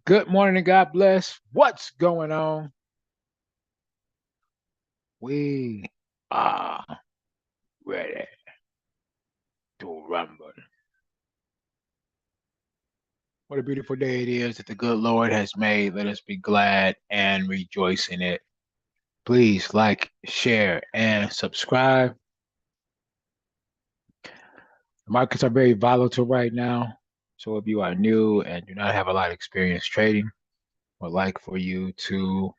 Good morning and God bless. What's going on? We are ready to rumble. What a beautiful day it is that the good Lord has made. Let us be glad and rejoice in it. Please like, share, and subscribe. The markets are very volatile right now. So if you are new and do not have a lot of experience trading, would like for you to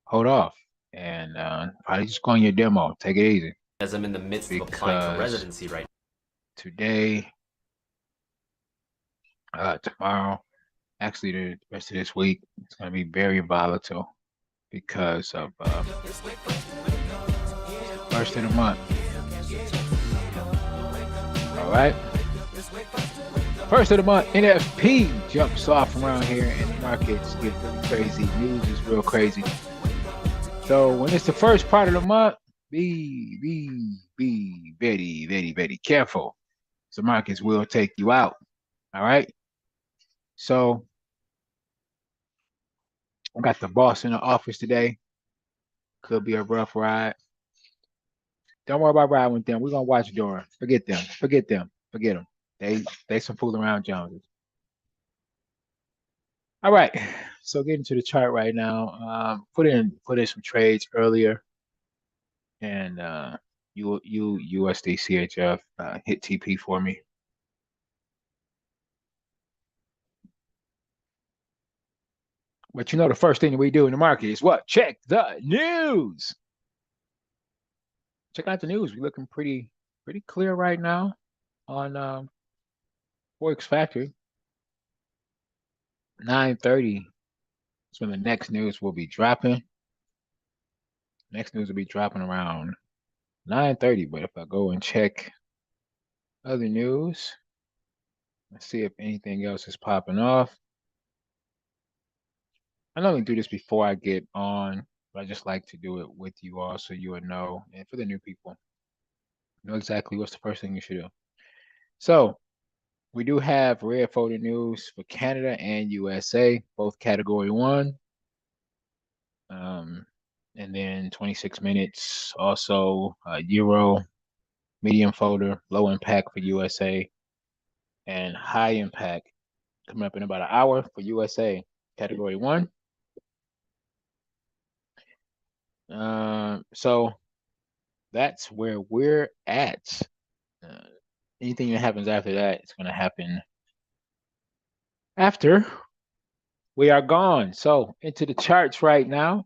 hold off and probably just go on your demo. Take it easy as I'm in the midst of applying for because residency right today, tomorrow, actually the rest of this week, it's going to be very volatile because of first of the month. All right. First of the month, NFP jumps off around here and the markets get really crazy. News is real crazy. So when it's the first part of the month, be very, very, very careful. The markets will take you out. All right. So I got the boss in the office today. Could be a rough ride. Don't worry about riding with them. We're gonna watch Dora. Forget them. Forget them. Forget them. They some fool around Joneses. All right. So getting to the chart right now. Put in some trades earlier, and USD CHF hit TP for me. But you know the first thing that we do in the market is what? Check the news. Check out the news. We're looking pretty clear right now on Forex Factory. 9:30 is when the next news will be dropping. Next news will be dropping around 9:30. But if I go and check other news, let's see if anything else is popping off. I normally do this before I get on, but I just like to do it with you all so you would know. And for the new people, know exactly what's the first thing you should do. So we do have red folder news for Canada and USA, both category one. Um, and then 26 minutes, also Euro, medium folder, low impact for USA, and high impact coming up in about an hour for USA, category one. So that's where we're at. Uh, Anything that happens after that, it's going to happen after we are gone. So into the charts right now.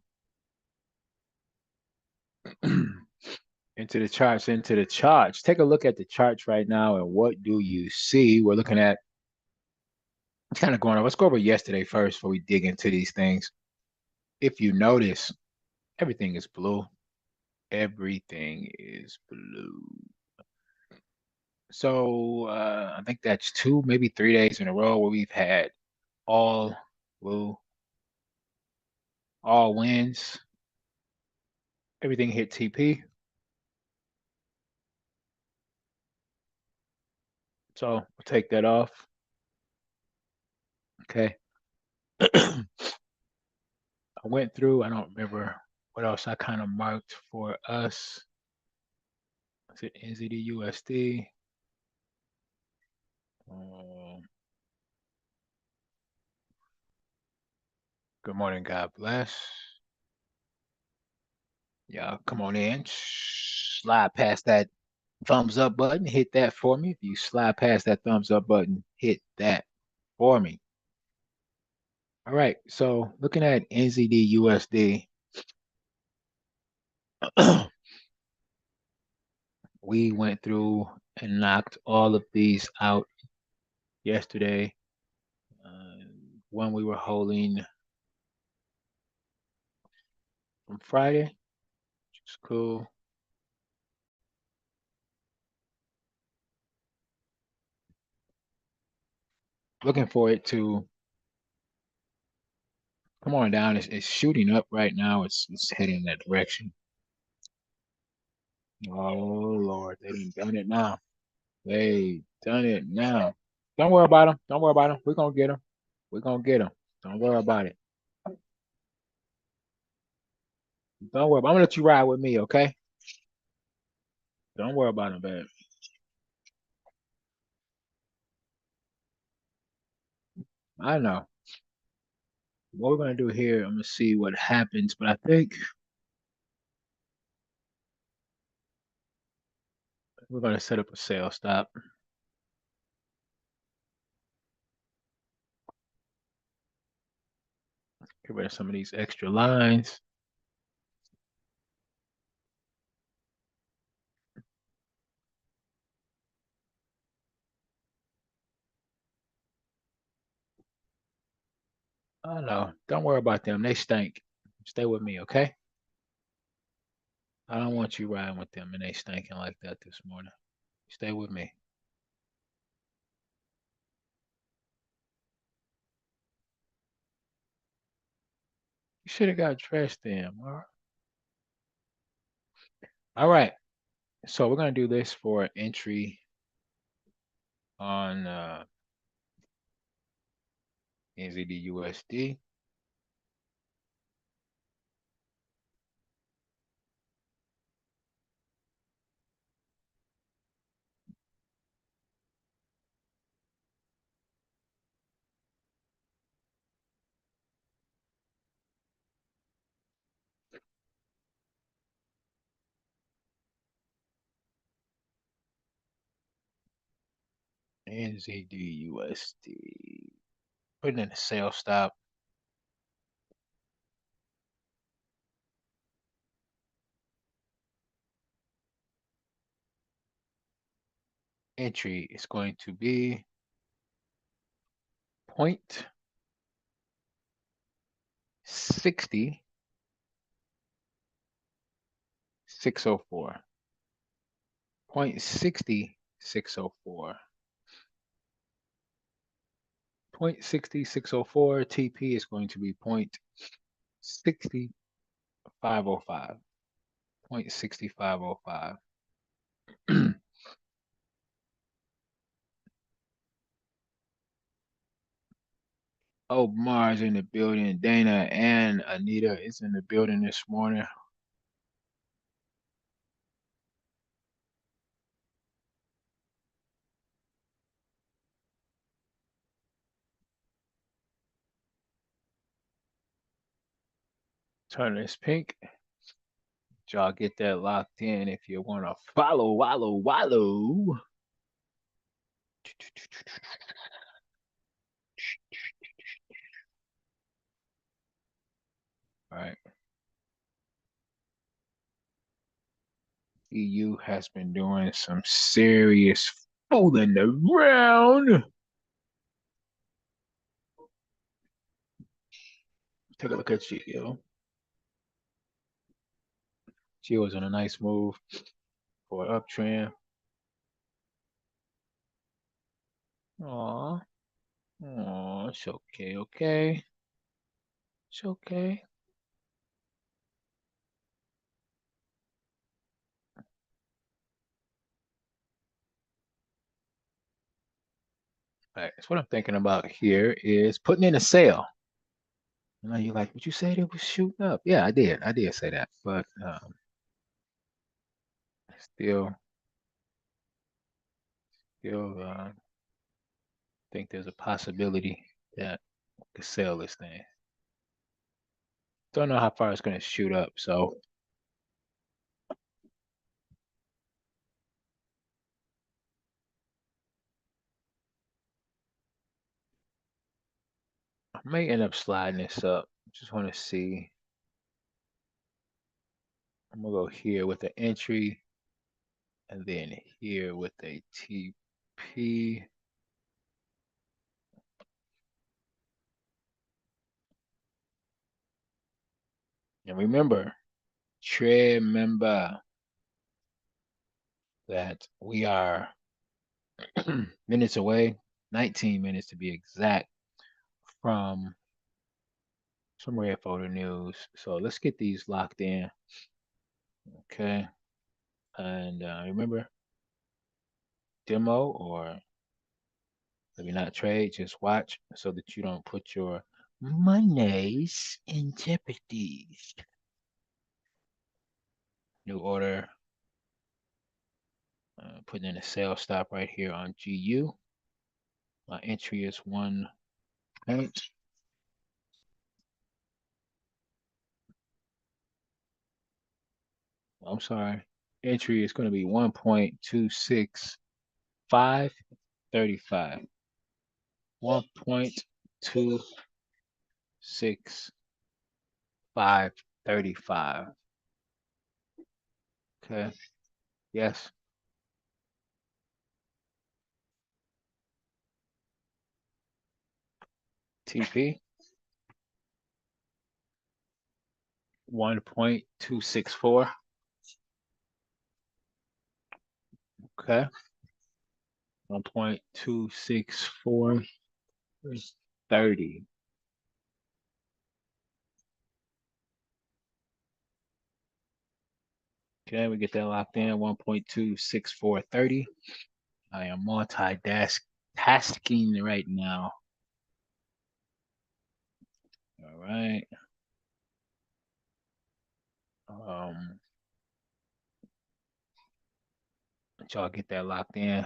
Into the charts. Take a look at the charts right now, and what do you see? We're looking at kind of going over. Let's go over yesterday first before we dig into these things. If you notice, everything is blue. Everything is blue. So I think that's 2, maybe 3 days in a row where we've had all blue, all wins. Everything hit TP. So we'll take that off. Okay. I went through, I don't remember what else I kind of marked for us. Is it NZD USD? Good morning, God bless. Yeah, come on in. Slide past that thumbs up button. Hit that for me. If you slide past that thumbs up button, hit that for me. All right. So looking at NZD USD, we went through and knocked all of these out yesterday. One we were holding from Friday, which is cool. Looking for it to come on down. It's shooting up right now. It's heading in that direction. Oh Lord, they done it now. They done it now. Don't worry about them. Don't worry about them. We're gonna get them. We're gonna get them. Don't worry about it. Don't worry. I'm gonna let you ride with me, okay? Don't worry about it, babe. I know. What we're gonna do here, I'm gonna see what happens, but I think we're gonna set up a sale stop. Get rid of some of these extra lines. I know. Don't worry about them. They stink. Stay with me, okay? I don't want you riding with them and they stinking like that this morning. Stay with me. You should have got dressed in. All right. So we're gonna do this for entry on NZD/USD. NZD/USD. Putting in a sale stop. Entry is going to be 0.60604. 0.60604. 0.60604 TP is going to be 0.6505. 0.6505. Oh, Mars in the building. Dana and Anita is in the building this morning. Turn this pink. Y'all get that locked in if you want to follow, wallow, wallow. All right. EU has been doing some serious fooling around. Take a look at Gio. Gio was in a nice move for an uptrend. Aw. Aw, it's okay, okay. It's okay. All right, so what I'm thinking about here is putting in a sale. You know, you're like, would you say it was shooting up? Yeah, I did. I did say that, but still, still think there's a possibility that we could sell this thing. Don't know how far it's going to shoot up, so I may end up sliding this up. Just want to see. I'm gonna go here with the entry, and then here with a TP. And remember that we are minutes away, 19 minutes to be exact, from some red photo news. So let's get these locked in. Okay. And remember, demo or maybe not trade, just watch so that you don't put your Mondays in jeopardy. New order. Putting in a sell stop right here on GU. My entry is 1 point. I'm sorry. Entry is going to be 1.26535. 1.26535. Okay. Yes. TP 1.264. Okay. 1.264 is 30. Okay, we get that locked in. 1.26430. I am multitasking right now. All right. Um, let y'all get that locked in.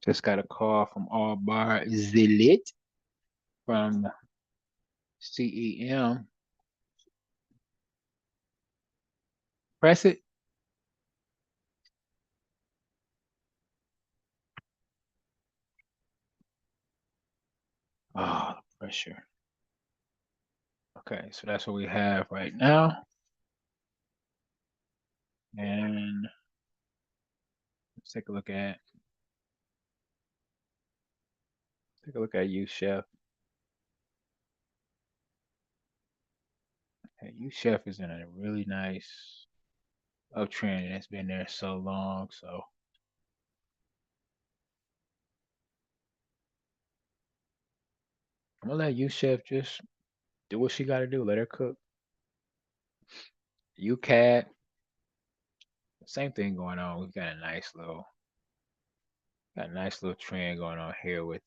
Just got a call from Allbar Zilit from CEM. Press it. Oh, the pressure. Okay, so that's what we have right now. And let's take a look at you, Chef. Hey, you, Chef, is in a really nice uptrend and it's been there so long. So I'm gonna let you, Chef, just do what she gotta do. Let her cook. You, Cat, same thing going on. We've got a nice little trend going on here with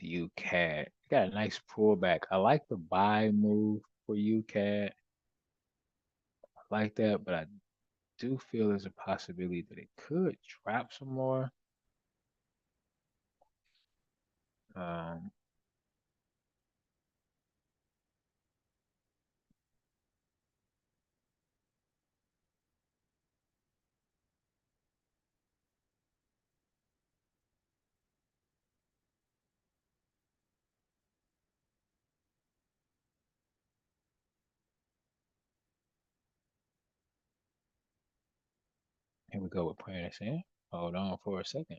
you, Cat. Got a nice pullback. I like the buy move for you, Cat. I like that, but I do feel there's a possibility that it could drop some more. Um, Here we go with playing this in. Hold on for a second.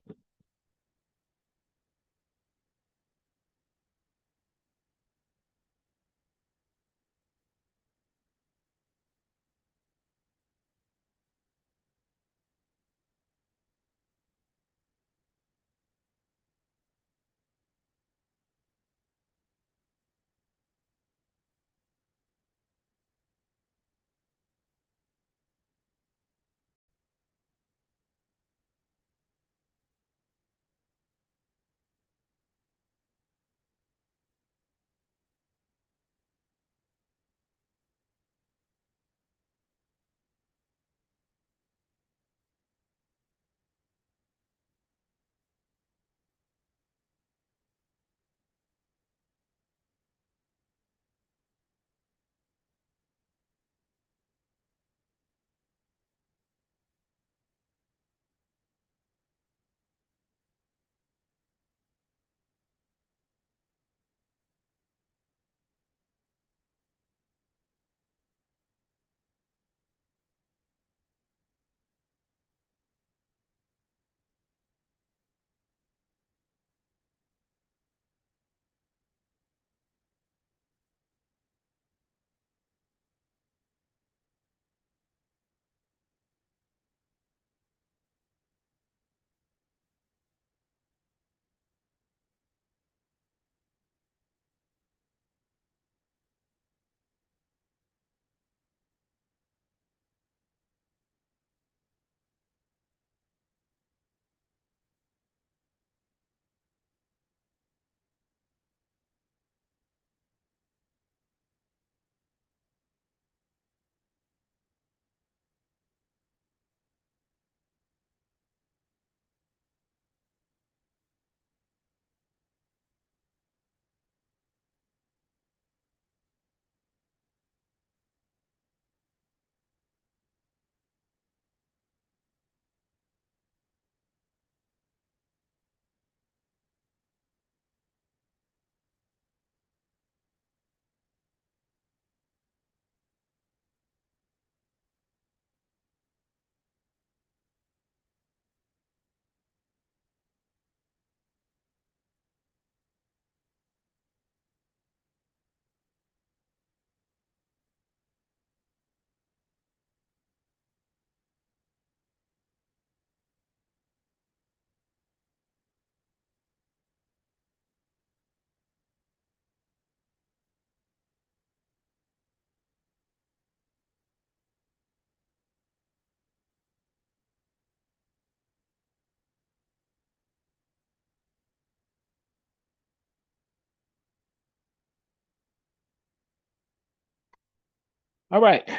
All right.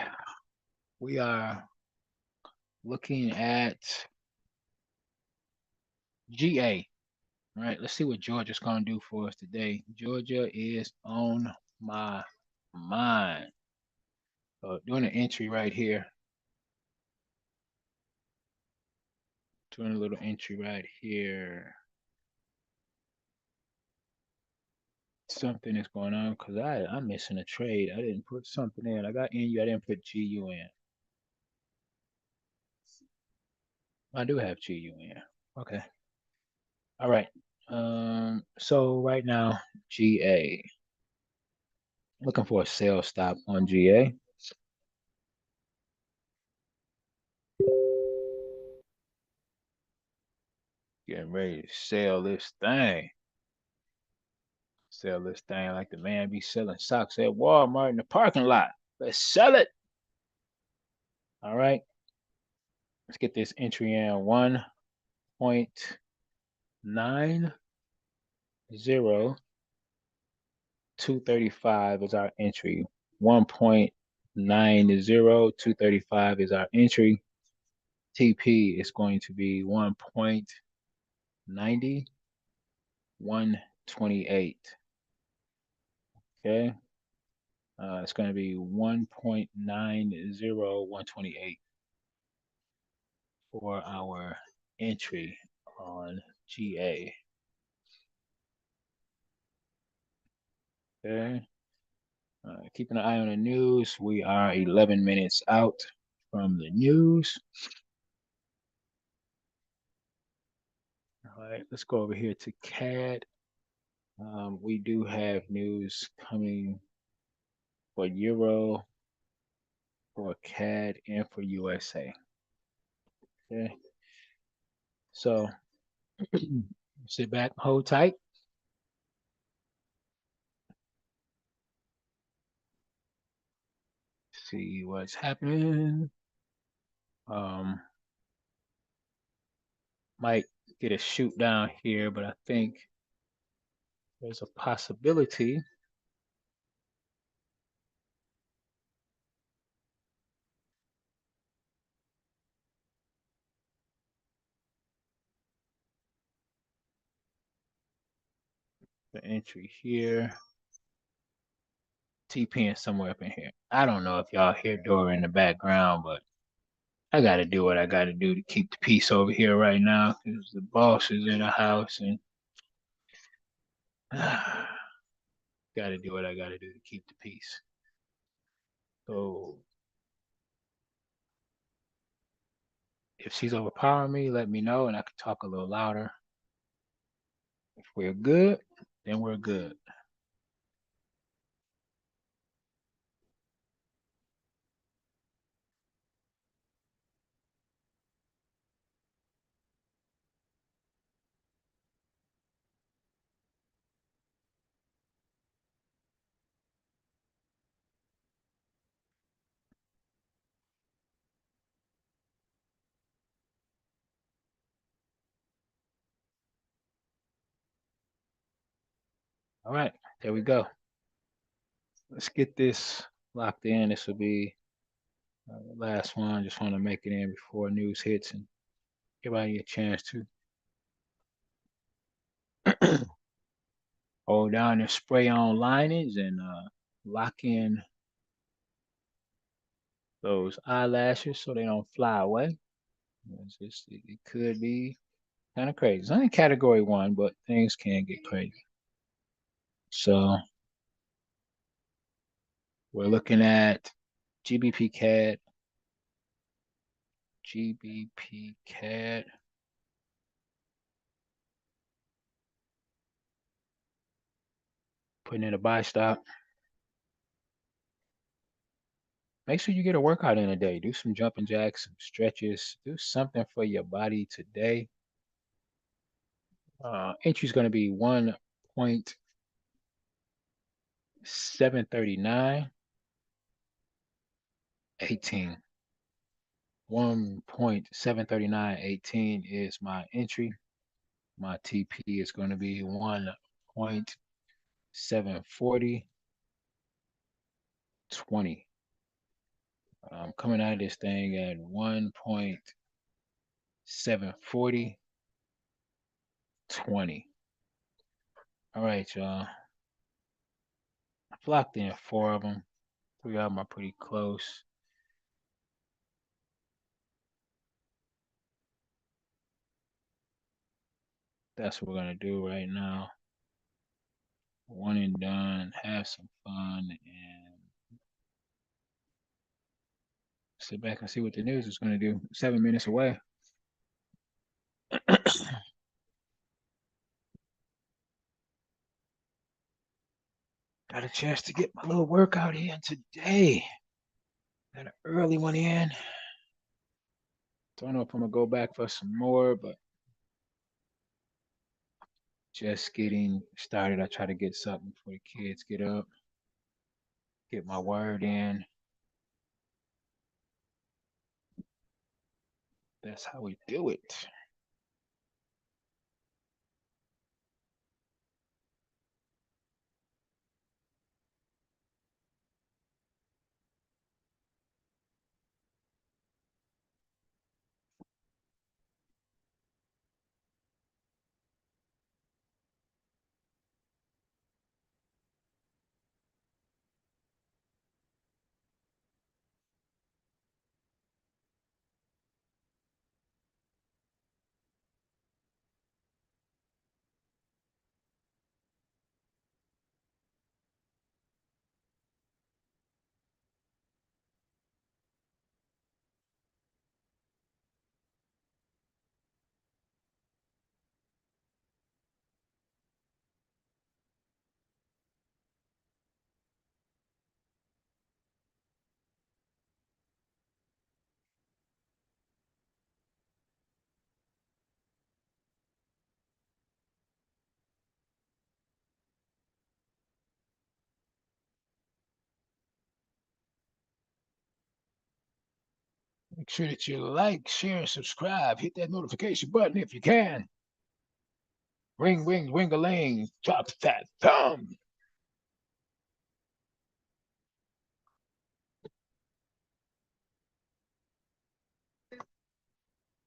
We are looking at GA. All right. Let's see what Georgia's going to do for us today. Georgia is on my mind. Doing an entry right here. Doing a little entry right here. Something is going on because I'm missing a trade. I didn't put something in. I got NU. I didn't put GU in. I do have GU in. Okay. All right. So right now, GA. Looking for a sell stop on GA. Getting ready to sell this thing. Sell this thing like the man be selling socks at Walmart in the parking lot. Let's sell it. All right. Let's get this entry in 1.90235 is our entry. 1.90235 is our entry. TP is going to be 1.90128. Okay. It's going to be 1.90128 for our entry on GA. Okay. Keeping an eye on the news. We are 11 minutes out from the news. All right, let's go over here to CAD. We do have news coming for Euro, for CAD, and for USA. Okay. So sit back, hold tight. See what's happening. Might get a shoot down here, but I think there's a possibility. The entry here. TPing somewhere up in here. I don't know if y'all hear Dora in the background, but I got to do what I got to do to keep the peace over here right now because the boss is in the house and got to do what I got to do to keep the peace. So if she's overpowering me, let me know and I can talk a little louder. If we're good, then we're good. All right, there we go. Let's get this locked in. This will be the last one. Just want to make it in before news hits and give everybody a chance to hold down and spray on linings and lock in those eyelashes so they don't fly away. It could be kind of crazy. It's only category one, but things can get crazy. So we're looking at GBP CAD, GBP CAD. Putting in a buy stop. Make sure you get a workout in a day. Do some jumping jacks, some stretches. Do something for your body today. Entry is going to be 1.739. 18. 1.739.18 is my entry. My TP is going to be 1.740.20. Coming out of this thing at 1.740, 20. All right, y'all. I flocked in four of them. Three of them are pretty close. That's what we're gonna do right now. One and done. Have some fun and sit back and see what the news is gonna do. 7 minutes away. Got a chance to get my little workout in today. Got an early one in. Don't know if I'm gonna go back for some more, but just getting started. I try to get something before the kids get up. Get my word in. That's how we do it. Make sure that you like, share, subscribe. Hit that notification button if you can. Ring, ring, ring a ling. Drop that thumb.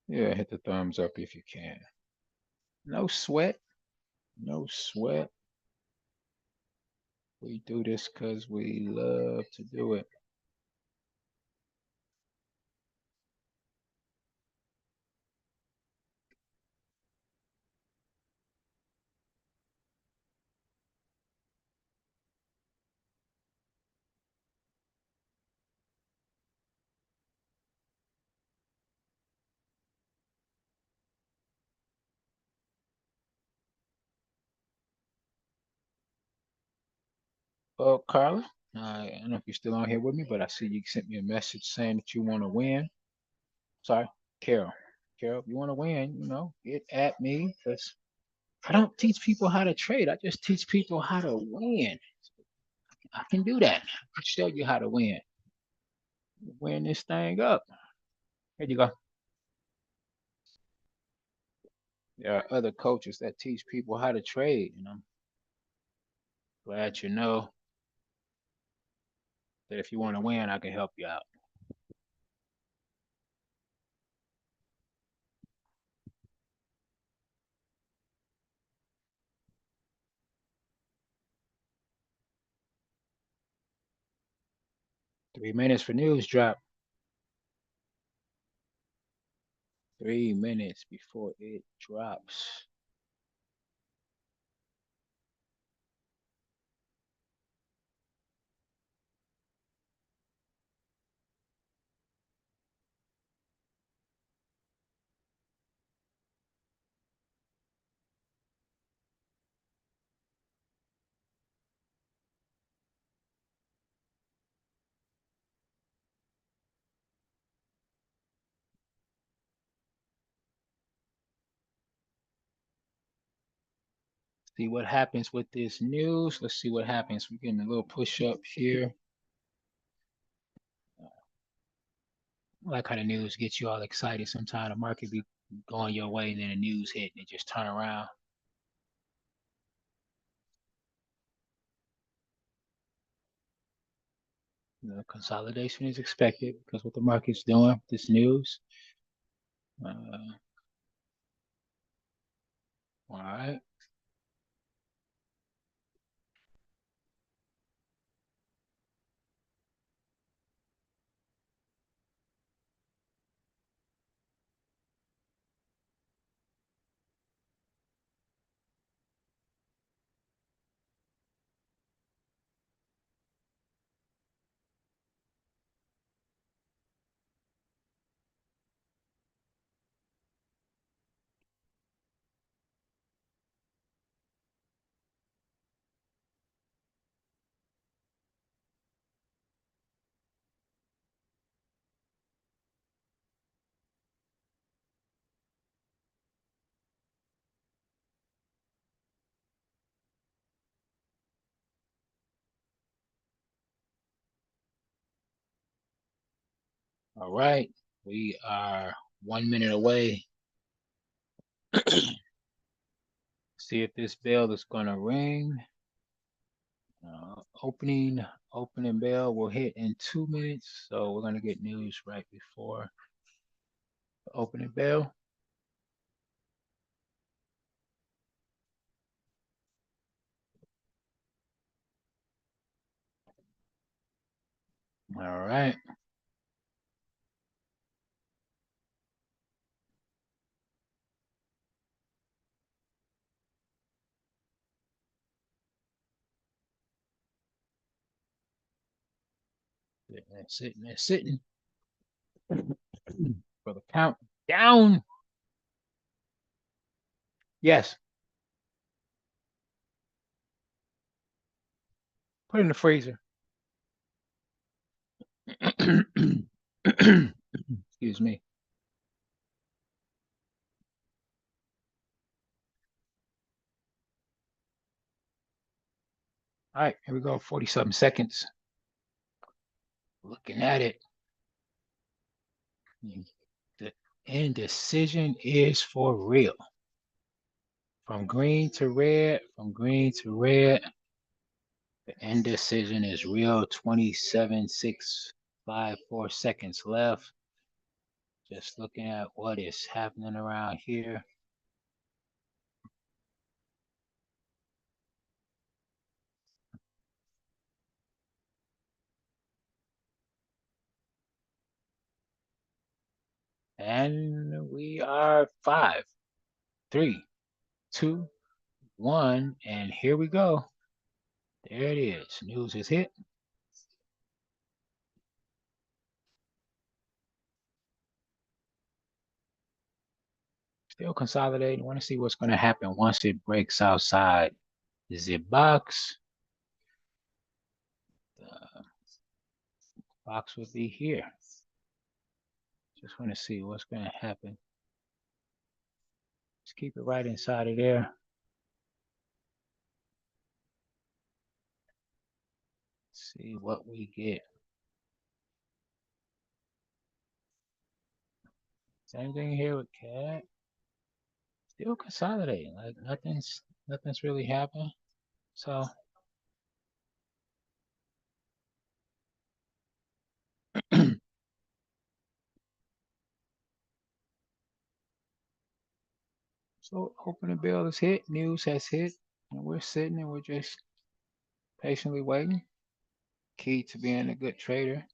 Yeah, hit the thumbs up if you can. No sweat. No sweat. We do this because we love to do it. Well, Carla, I don't know if you're still on here with me, but I see you sent me a message saying that you want to win. Sorry, Carol. Carol, if you want to win, get at me because I don't teach people how to trade. I just teach people how to win. I can do that. I can show you how to win. Win this thing up. Here you go. There are other coaches that teach people how to trade, and I'm glad you know that if you want to win, I can help you out. 3 minutes for news drop. 3 minutes before it drops. See what happens with this news. Let's see what happens. We're getting a little push up here. I like how the news gets you all excited. Sometimes the market be going your way, and then the news hit, and it just turn around. Consolidation is expected because what the market's doing, this news. Uh, all right. All right. We are 1 minute away. See if this bell is going to ring. Opening bell will hit in 2 minutes. So we're going to get news right before the opening bell. All right. Sitting. For the count down. Yes. Put it in the freezer. Excuse me. All right, here we go. 47 seconds. Looking at it. The indecision is for real. From green to red, from green to red. The indecision is real. 27,654 seconds left. Just looking at what is happening around here. And we are 5, 3, 2, 1. And here we go. There it is. News is hit. Still consolidating. Want to see what's going to happen once it breaks outside the box. The box will be here. Just want to see what's going to happen. Just keep it right inside of there. See what we get. Same thing here with cat. Still consolidating. Like nothing's really happened. So so opening bell is hit, news has hit, and we're sitting and we're just patiently waiting. Key to being a good trader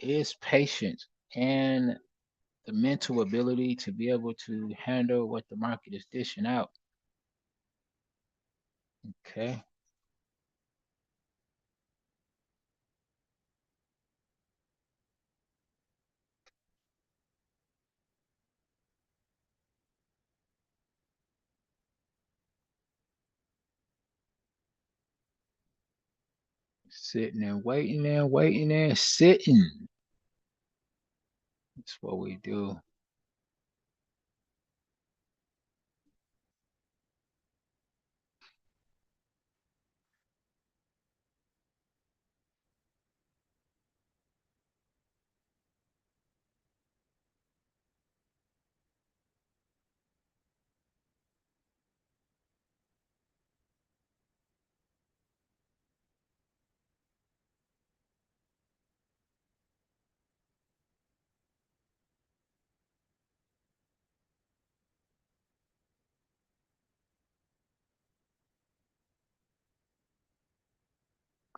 is patience and the mental ability to be able to handle what the market is dishing out. Okay. Sitting and waiting and waiting and sitting. That's what we do.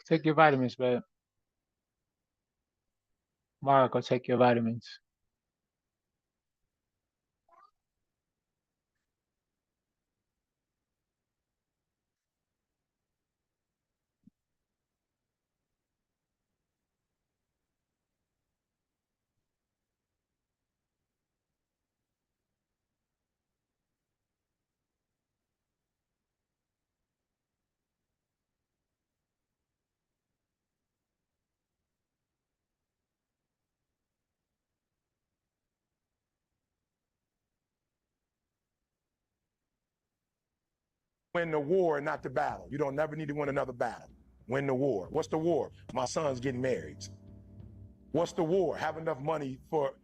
Take your vitamins, babe. Mara, go take your vitamins. Win the war, not the battle. You don't never need to win another battle. Win the war. What's the war? My son's getting married. What's the war? Have enough money for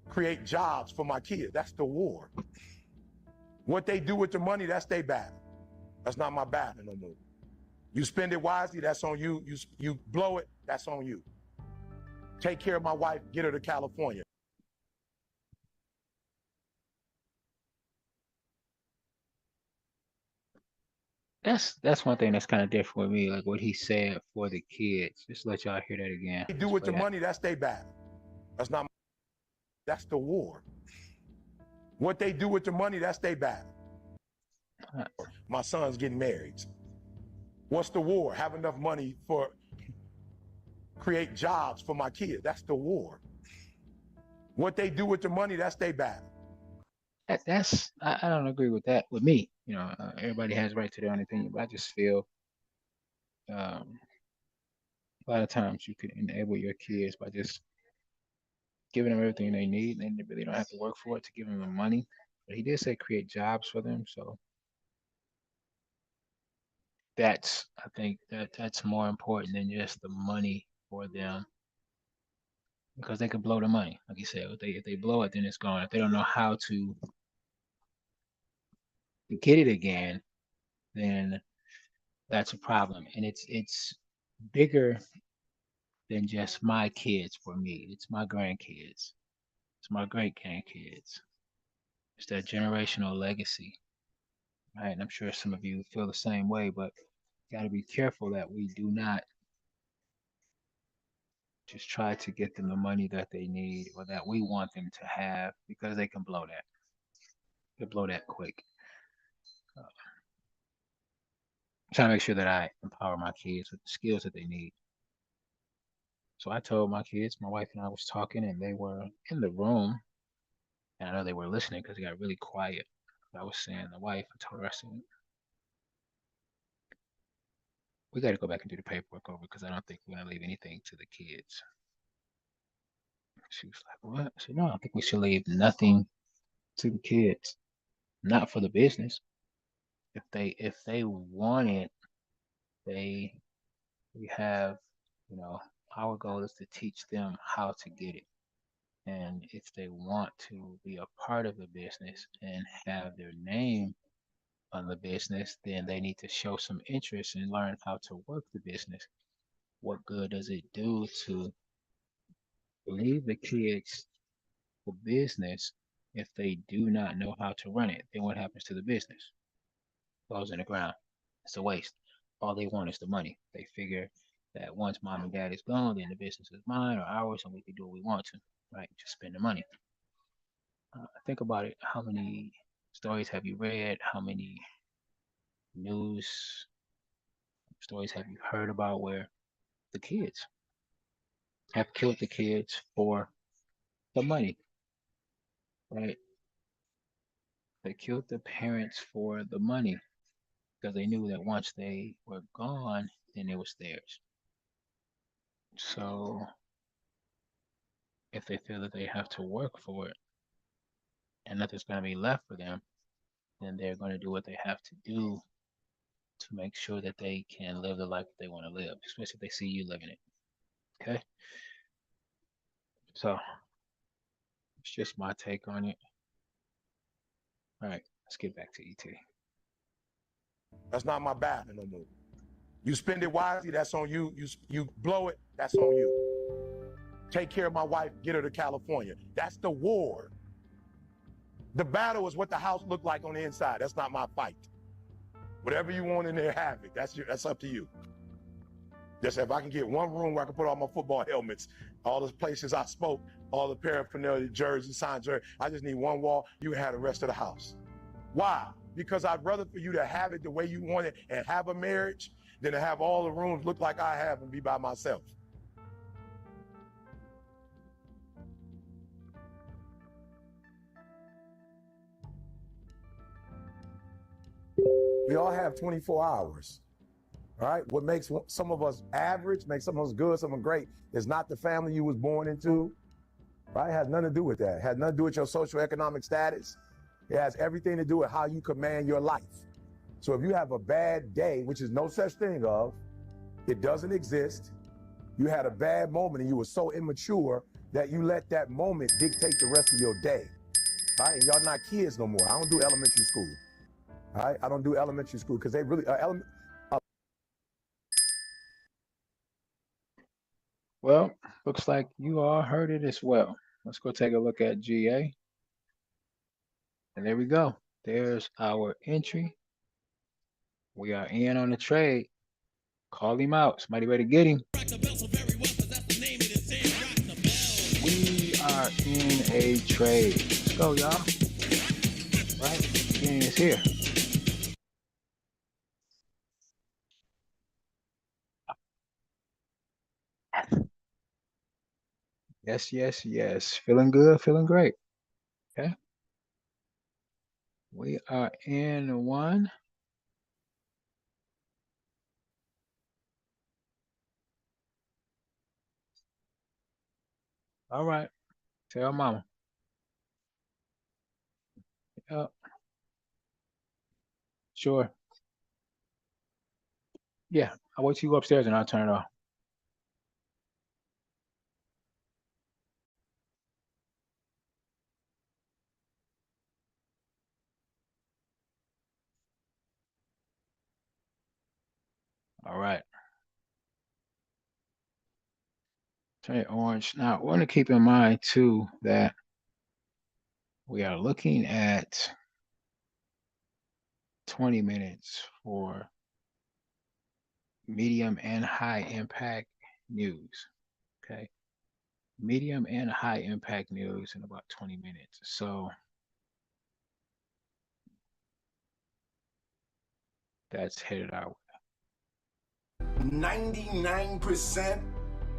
create jobs for my kids. That's the war. What they do with the money, that's their battle. That's not my battle no more. You spend it wisely, that's on you. You blow it, that's on you. Take care of my wife, get her to California. That's one thing that's kind of different with me, like what he said for the kids. Just let y'all hear that again. What they do with the money, that's their battle. That's not. That's the war. What they do with the money, that's their battle. My son's getting married. What's the war? Have enough money for create jobs for my kids. That's the war. What they do with the money, that's their battle. I don't agree with that with me. Everybody has right to their own opinion, but I just feel um, a lot of times you can enable your kids by just giving them everything they need, and they really don't have to work for it to give them the money. But he did say create jobs for them, so I think that's more important than just the money for them because they could blow the money. Like you said, if they blow it, then it's gone. If they don't know how to get it again, then that's a problem. And it's bigger than just my kids for me. It's my grandkids. It's my great grandkids. It's that generational legacy, right? And I'm sure some of you feel the same way, but got to be careful that we do not just try to get them the money that they need or that we want them to have because they can blow that. They blow that quick. Uh, Trying to make sure that I empower my kids with the skills that they need. So I told my kids, my wife and I was talking, and they were in the room, and I know they were listening because it got really quiet. I was saying, the wife, I told her, I said, we got to go back and do the paperwork over because I don't think we're going to leave anything to the kids. She was like, what? I said, no, I think we should leave nothing to the kids, not for the business. If they want it, they we have, you know, our goal is to teach them how to get it. And if they want to be a part of the business and have their name on the business, then they need to show some interest and learn how to work the business. What good does it do to leave the kids for business if they do not know how to run it? Then what happens to the business? It goes in the ground. It's a waste. All they want is the money. They figure that once mom and dad is gone, then the business is mine or ours, and we can do what we want to, right? Just spend the money. Think about it. How many stories have you read? How many news stories have you heard about where the kids have killed the kids for the money, right? They killed the parents for the money because they knew that once they were gone, then it was theirs. So if they feel that they have to work for it and nothing's going to be left for them, then they're going to do what they have to do to make sure that they can live the life that they want to live, especially if they see you living it. Okay. So it's just my take on it. All right, let's get back to ET. That's not my battle no more. You spend it wisely, that's on you. You blow it, that's on you. Take care of my wife, get her to California. That's the war. The battle is what the house looked like on the inside. That's not my fight. Whatever you want in there, have it. That's up to you. Just if I can get one room where I can put all my football helmets, all the places I spoke, all the paraphernalia, jerseys, signed jerseys, I just need one wall. You can have the rest of the house. Why? Because I'd rather for you to have it the way you want it and have a marriage than to have all the rooms look like I have and be by myself. We all have 24 hours. All right, what makes some of us average, makes some of us good, some of us great, is not the family you was born into, right? It has nothing to do with that. It has nothing to do with your socioeconomic status. It has everything to do with how you command your life. So if you have a bad day, which is no such thing of, it doesn't exist. You had a bad moment and you were so immature that you let that moment dictate the rest of your day, right? And y'all not kids no more. I don't do elementary school, all right? I don't do elementary school because they really, Well, looks like you all heard it as well. Let's go take a look at GA. And there we go. There's our entry. We are in on the trade. Call him out. Somebody ready to get him. We are in a trade. Let's go, y'all. Right? The beginning is here. Yes, yes, yes. Feeling good, feeling great. Okay. We are in one. All right. Tell mama. Yep. Sure. Yeah. I'll wait till you go upstairs and I'll turn it off. All right. Turn it orange. Now, I want to keep in mind too that we are looking at 20 minutes for medium and high impact news. Okay. Medium and high impact news in about 20 minutes. So that's headed out. 99%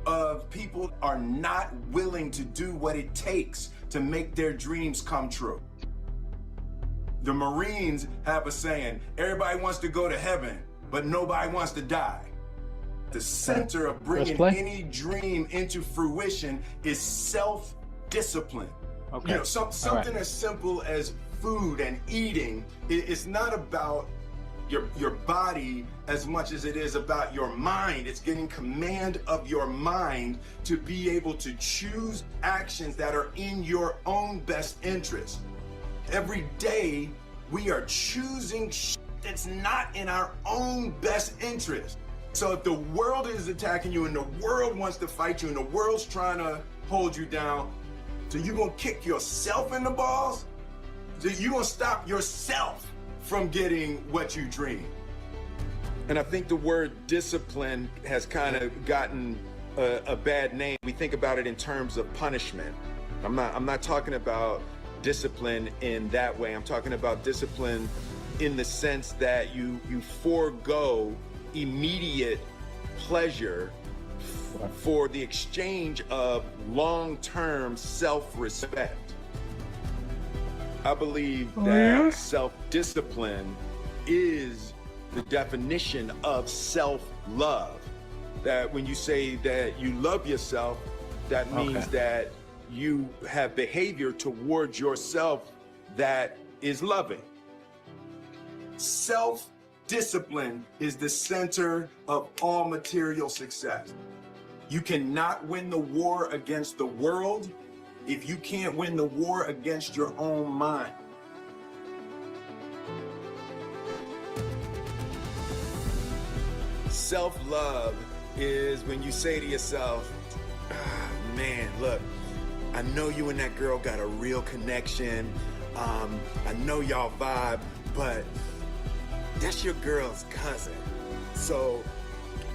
of people are not willing to do what it takes to make their dreams come true. The Marines have a saying, everybody wants to go to heaven, but nobody wants to die. The center of bringing any dream into fruition is self-discipline. Okay. You know, something as simple as food and eating. It's not about your body as much as it is about your mind. It's getting command of your mind to be able to choose actions that are in your own best interest. Every day we are choosing that's not in our own best interest. So if the world is attacking you and the world wants to fight you and the world's trying to hold you down, so you gonna kick yourself in the balls? So you gonna stop yourself from getting what you dream? And I think the word discipline has kind of gotten a bad name. We think about it in terms of punishment. I'm not talking about discipline in that way. I'm talking about discipline in the sense that you forego immediate pleasure for the exchange of long-term self-respect. I believe that self-discipline is the definition of self-love. That when you say that you love yourself, that means that you have behavior towards yourself that is loving. Self-discipline is the center of all material success. You cannot win the war against the world if you can't win the war against your own mind. Self-love is when you say to yourself, man, look, I know you and that girl got a real connection. I know y'all vibe, but that's your girl's cousin. So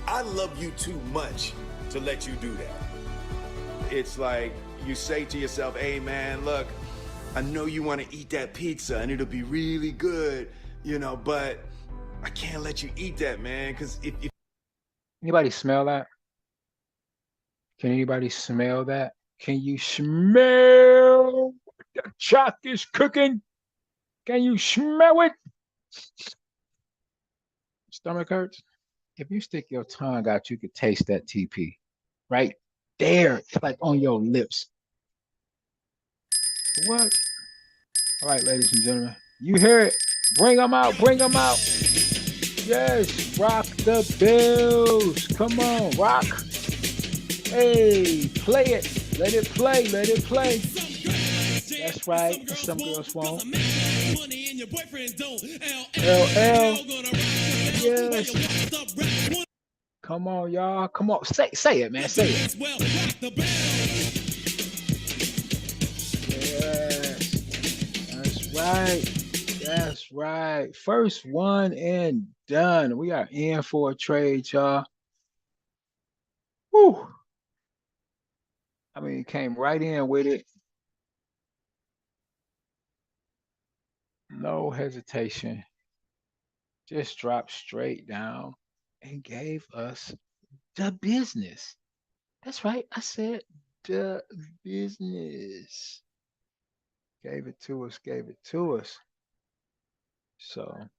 I love you too much to let you do that. It's like you say to yourself, hey man, look, I know you want to eat that pizza and it'll be really good, you know, but I can't let you eat that, man, because if Anybody smell that? Can anybody smell that? Can you smell the Choc is cooking? Can you smell it? Stomach hurts? If you stick your tongue out, you could taste that TP. Right there. It's like on your lips. What? All right, ladies and gentlemen. You hear it. Bring them out. Bring them out. Yes. Rock the Bills. Come on. Rock. Hey, play it. Let it play. Let it play. That's right. Some girls won't. LL. Yes. Come on, y'all. Come on. Say it, man. Say it. Yes. That's right. That's right. First one and done. We are in for a trade, y'all. Whew. I mean, came right in with it. No hesitation. Just dropped straight down and gave us the business. That's right. I said the business. Gave it to us, gave it to us. So, all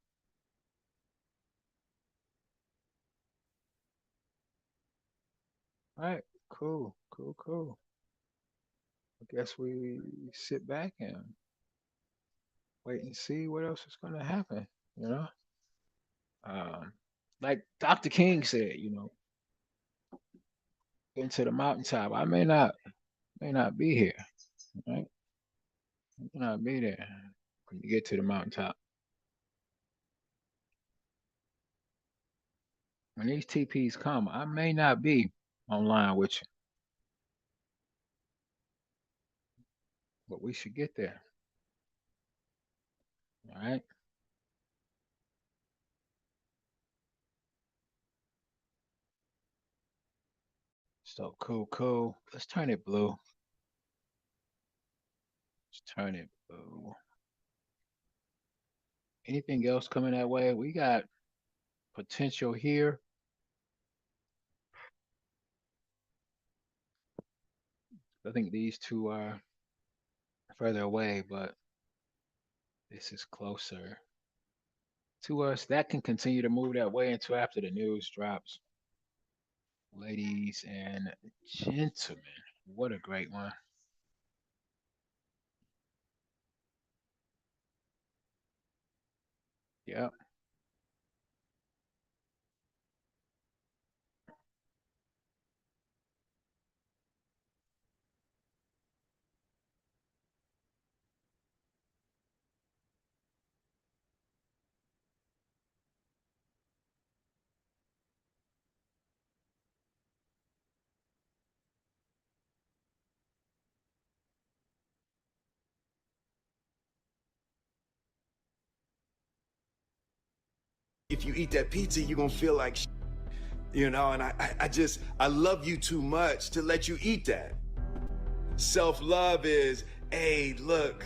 right, cool, cool, cool. I guess we sit back and wait and see what else is going to happen, you know? Like Dr. King said, you know, into the mountaintop. I may not be here, right? I may not be there when you get to the mountaintop. When these TPs come, I may not be online with you, but we should get there. All right. So cool, cool. Let's turn it blue. Let's turn it blue. Anything else coming that way? We got potential here. I think these two are further away, but this is closer to us. That can continue to move that way until after the news drops. Ladies and gentlemen, what a great one. Yep. if you eat that pizza, you're gonna feel like you know, and I love you too much to let you eat that. Self-love is, hey, look,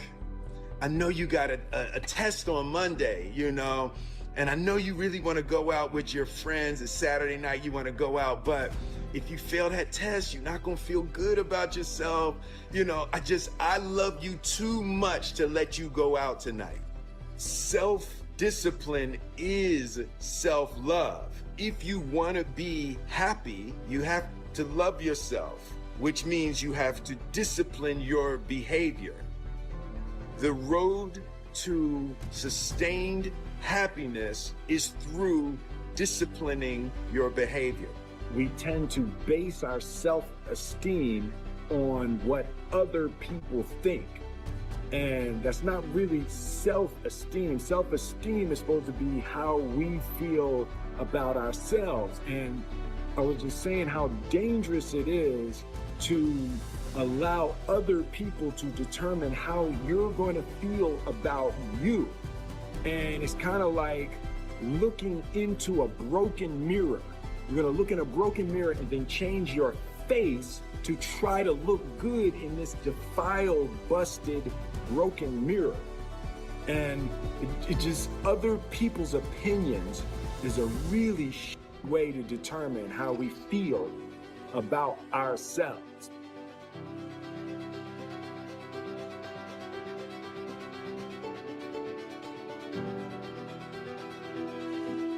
I know you got a test on Monday, you know, and I know you really want to go out with your friends. It's Saturday night, you want to go out, but if you fail that test, you're not going to feel good about yourself. You know, I love you too much to let you go out tonight. Self-discipline is self-love. If you want to be happy, you have to love yourself, which means you have to discipline your behavior. The road to sustained happiness is through disciplining your behavior. We tend to base our self-esteem on what other people think. And that's not really self-esteem. Self-esteem is supposed to be how we feel about ourselves. And I was just saying how dangerous it is to allow other people to determine how you're going to feel about you. And it's kind of like looking into a broken mirror. You're going to look in a broken mirror and then change your face to try to look good in this defiled, busted, broken mirror. And it just, other people's opinions is a really way to determine how we feel about ourselves.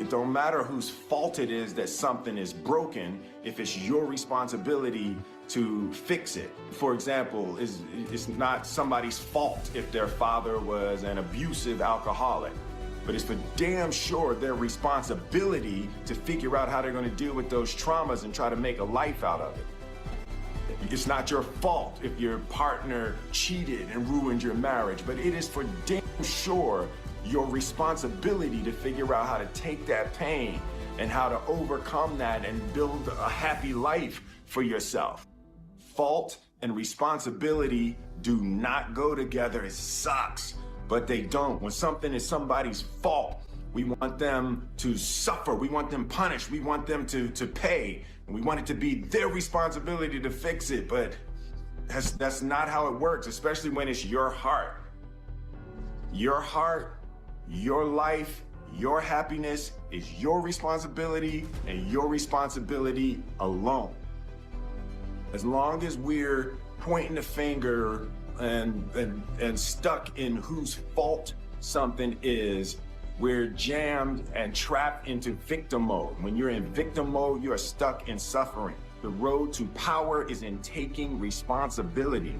It don't matter whose fault it is that something is broken if it's your responsibility to fix it. For example, it's not somebody's fault if their father was an abusive alcoholic, but it's for damn sure their responsibility to figure out how they're going to deal with those traumas and try to make a life out of it. It's not your fault if your partner cheated and ruined your marriage, but it is for damn sure your responsibility to figure out how to take that pain and how to overcome that and build a happy life for yourself. Fault and responsibility do not go together. It sucks, but they don't. When something is somebody's fault, we want them to suffer. We want them punished. We want them to pay. And we want it to be their responsibility to fix it, but that's not how it works, especially when it's your heart. Your heart, your life, your happiness is your responsibility and your responsibility alone. As long as we're pointing the finger and stuck in whose fault something is, we're jammed and trapped into victim mode. When you're in victim mode, you are stuck in suffering. The road to power is in taking responsibility.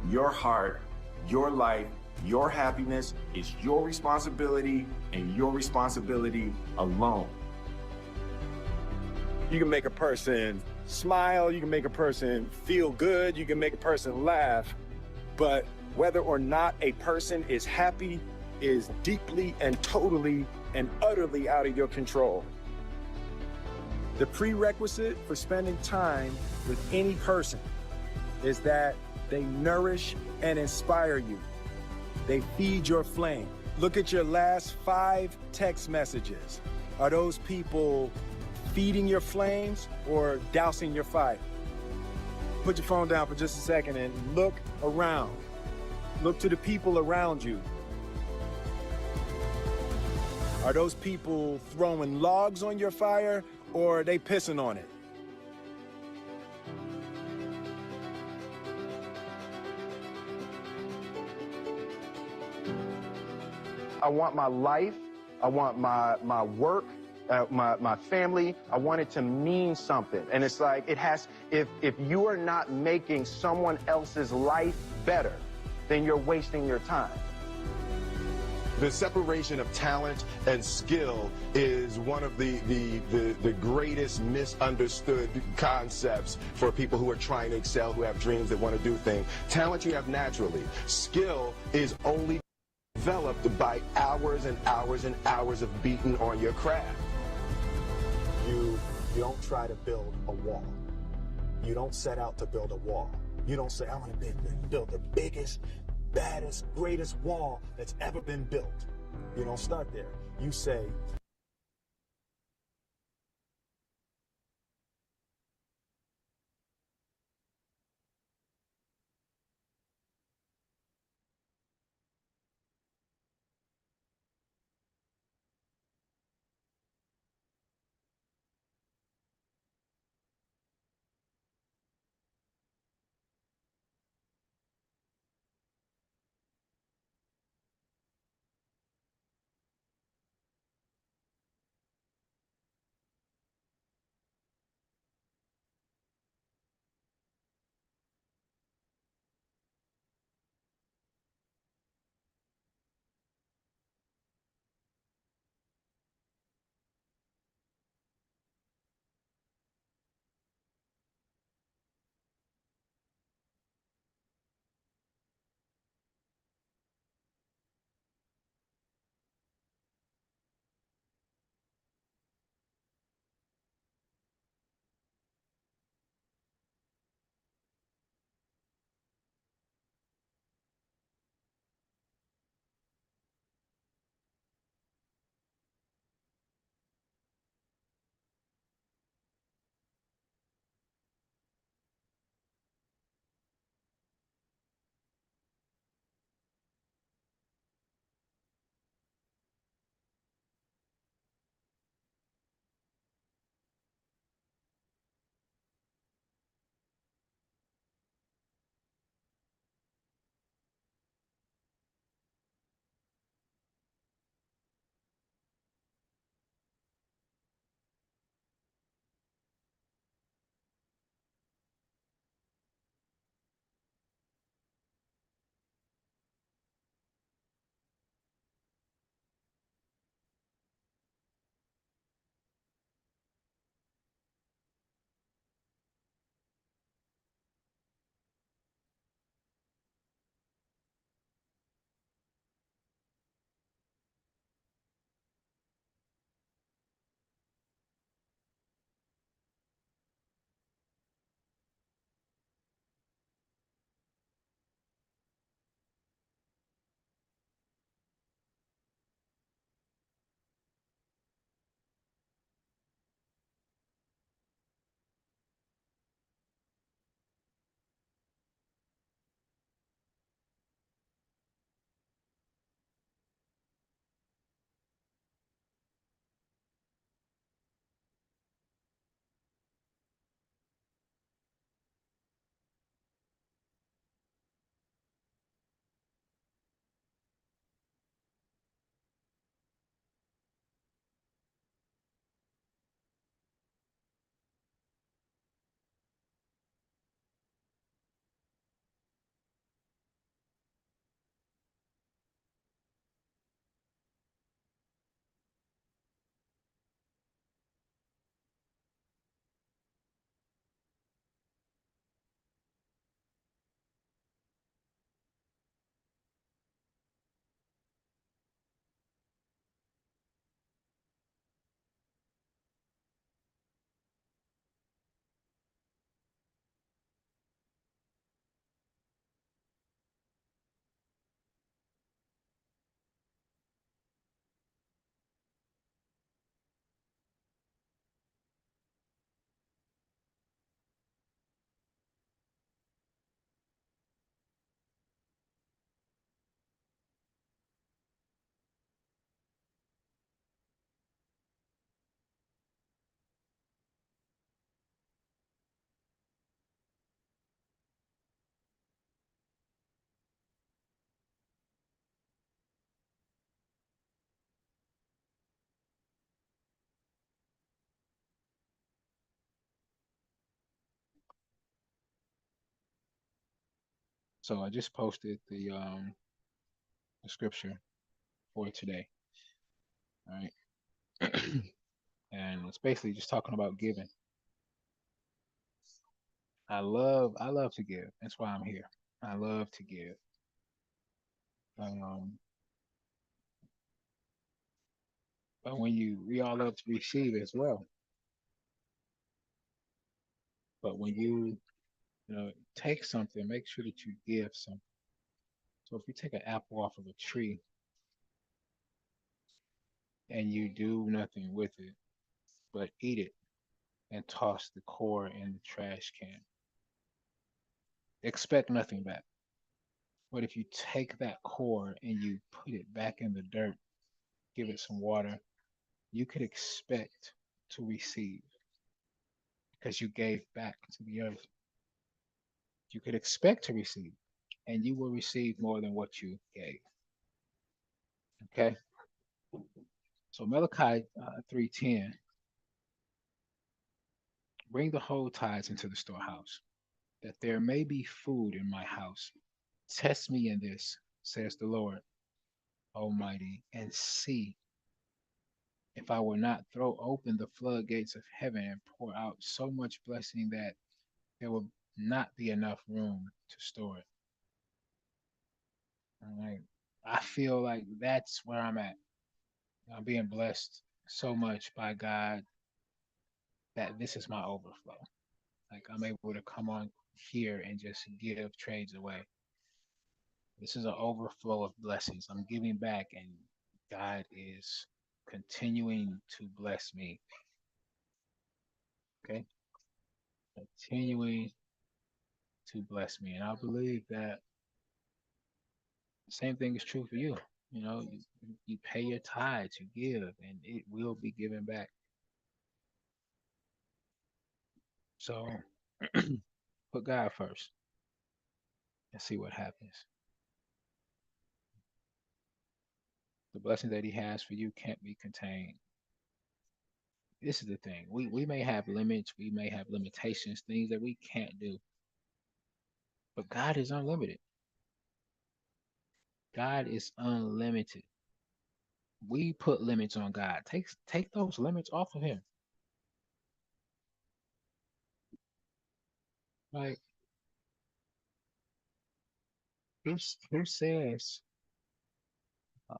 Your heart, your life, your happiness is your responsibility and your responsibility alone. You can make a person smile, you can make a person feel good, you can make a person laugh, but whether or not a person is happy is deeply and totally and utterly out of your control. The prerequisite for spending time with any person is that they nourish and inspire you. They feed your flame. Look at your last 5 text messages. Are those people feeding your flames or dousing your fire? Put your phone down for just a second and look around. Look to the people around you. Are those people throwing logs on your fire or are they pissing on it? I want my life, I want my work, my family, I want it to mean something. And it's like, if you are not making someone else's life better, then you're wasting your time. The separation of talent and skill is one of the greatest misunderstood concepts for people who are trying to excel, who have dreams, that want to do things. Talent you have naturally. Skill is only developed by hours and hours and hours of beating on your craft. You don't try to build a wall. You don't set out to build a wall. You don't say, I want to build the biggest, baddest, greatest wall that's ever been built. You don't start there. You say, So I just posted the scripture for today. All right. And it's basically just talking about giving. I love to give. That's why I'm here. I love to give. Um, but we all love to receive as well. But when you take something, make sure that you give something. So if you take an apple off of a tree and you do nothing with it but eat it and toss the core in the trash can, expect nothing back. But if you take that core and you put it back in the dirt, give it some water, you could expect to receive because you gave back to the earth. You could expect to receive, and you will receive more than what you gave. Okay. So Malachi 3:10, bring the whole tithes into the storehouse, that there may be food in my house. Test me in this, says the Lord Almighty, and see if I will not throw open the floodgates of heaven and pour out so much blessing that there will not be enough room to store it. All right. I feel like that's where I'm at. I'm being blessed so much by God that this is my overflow. Like I'm able to come on here and just give trades away. This is an overflow of blessings. I'm giving back, and God is continuing to bless me. Okay, continuing to bless me, and I believe that the same thing is true for you. You pay your tithes, you give, and it will be given back. So put God first and see what happens. The blessing that He has for you can't be contained. This is the thing. We may have limits, we may have limitations, things that we can't do, but God is unlimited. God is unlimited. We put limits on God. Take those limits off of Him. Like who says uh,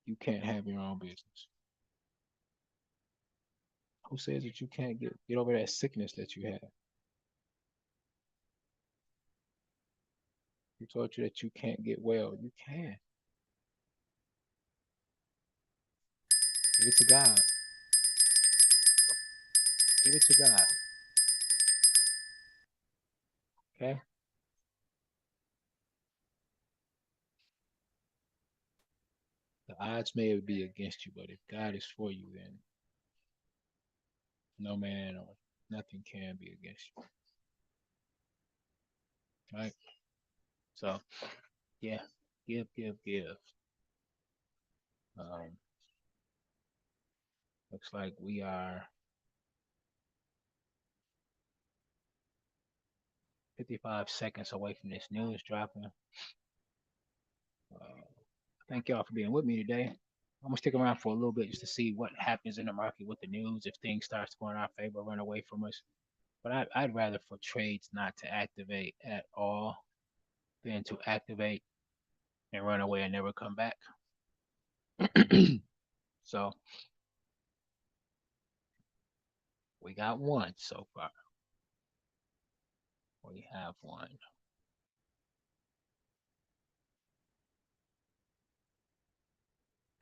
you can't have your own business? Who says that you can't get over that sickness that you have? Who told you that you can't get well? You can. Give it to God. Give it to God. Okay? The odds may be against you, but if God is for you, then no man or nothing can be against you. Right? So yeah, give, give, give. Um, looks like we are 55 seconds away from this news dropping. Thank y'all for being with me today. I'm gonna stick around for a little bit just to see what happens in the market with the news. If things starts going our favor, run away from us. But I'd rather for trades not to activate at all than to activate and run away and never come back. So we got one so far. We have one.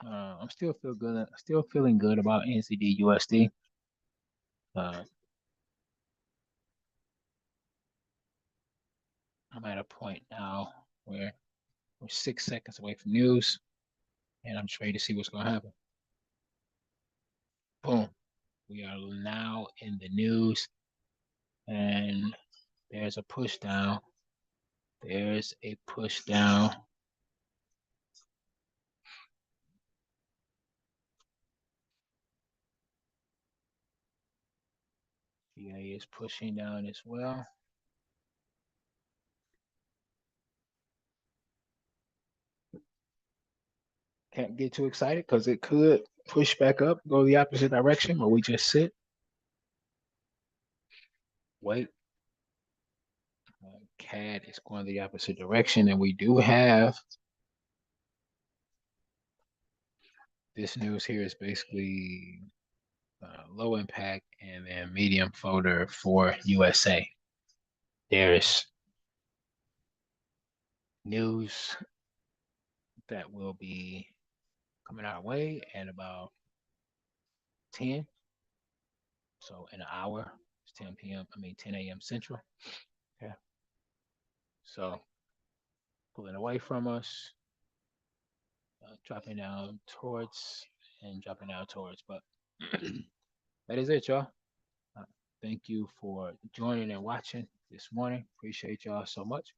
I'm still feel good. Still feeling good about NCD USD. Uh, I'm at a point now where we're 6 seconds away from news, and I'm just ready to see what's gonna happen. Boom. We are now in the news, and there's a push down. There's a push down. VA is pushing down as well. Can't get too excited because it could push back up, go the opposite direction, but we just sit, wait. CAD is going the opposite direction, and we do have this news here is basically low impact and then medium folder for USA. There's news that will be coming our way at about 10. So in an hour, it's 10 p.m. 10 a.m. Central. Okay. So pulling away from us, dropping down towards and dropping down towards. But that is it, y'all. Uh, Thank you for joining and watching this morning. Appreciate y'all so much.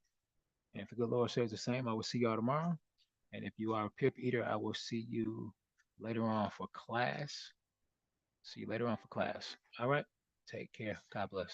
And if the good Lord says the same, I will see y'all tomorrow. And if you are a pip eater, I will see you later on for class. See you later on for class. All right. Take care. God bless.